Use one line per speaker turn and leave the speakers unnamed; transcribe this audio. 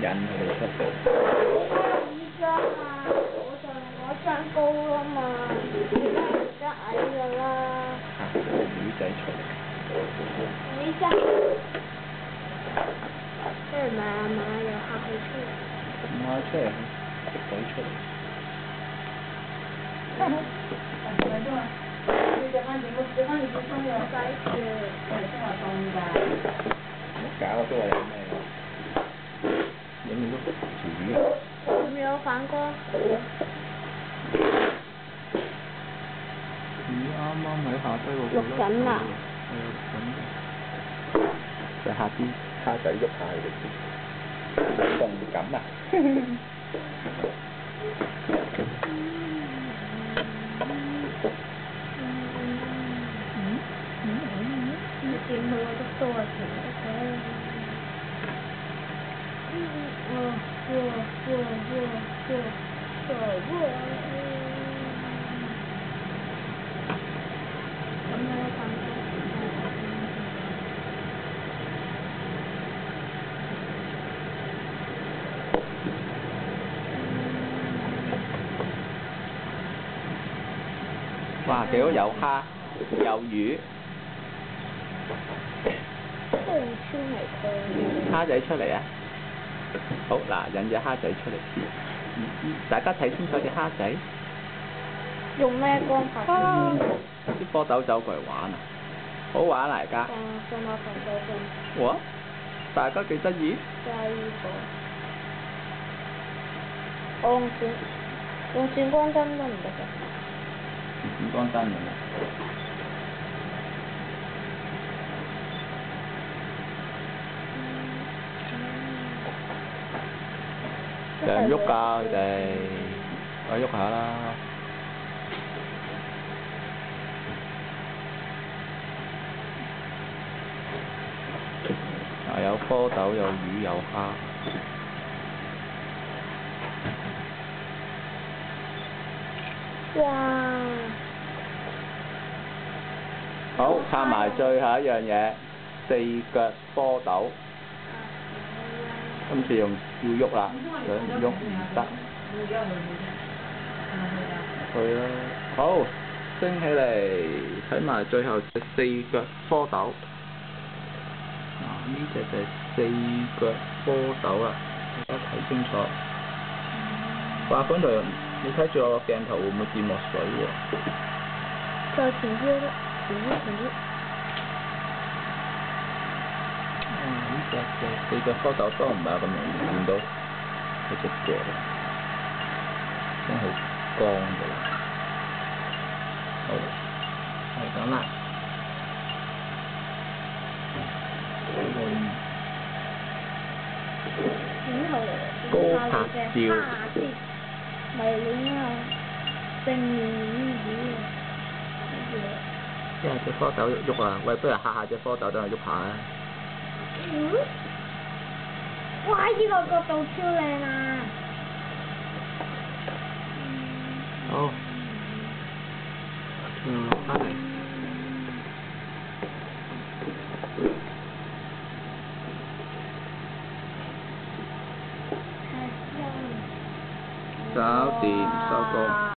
引佢哋出嚟。
依家啊，我長高啦嘛，而家矮咗啦。
嚇！魚仔出嚟。
你家，即係咪阿媽又嚇佢出嚟？
唔係出嚟，食鬼出嚟。唔好搞都話有咩？影唔到條魚啊！
有冇有反光？
魚啱啱喺下低嗰度
錄緊啦！
係啊，錄緊。就下啲蝦仔喐下佢哋先，動感啊！
見佢嗰啲多啊，全部都
哇！幾好，有蝦，有魚。蝦仔出嚟啊！好嗱，引隻蝦仔出嚟先。大家睇清楚隻蝦仔。
用咩光法？
啲波豆走過嚟玩啊！好玩嚟㗎。
上我phòng到先。
哇！大家幾得意？
真係呢個。我用閃光燈都唔得㗎。
閃光燈㗎。成日喐㗎佢哋，我喐下啦。有蝌蚪，有魚，有蝦。
哇！
好，拍埋最後一樣嘢，四腳蝌蚪。今次要喐啦，想唔喐唔得。去啦，好，升起嚟，睇埋最後隻四腳蝌蚪。呢隻就係四腳蝌蚪啦，大家睇清楚。哇！嗰度你睇住我個鏡頭會唔會跌落水喎？
再前啲啦，前啲。
呢隻嘅四腳蝌蚪都唔係咁容易見到佢隻腳，已經好乾㗎啦。好，係咁啦。高拍照。
咪影啊！正面影魚啊！
因為隻蝌蚪喐啊，喂，不如嚇下隻蝌蚪，等佢喐下啊！
哇！呢個角度超靚啊！
好，落翻嚟。搞掂，收工。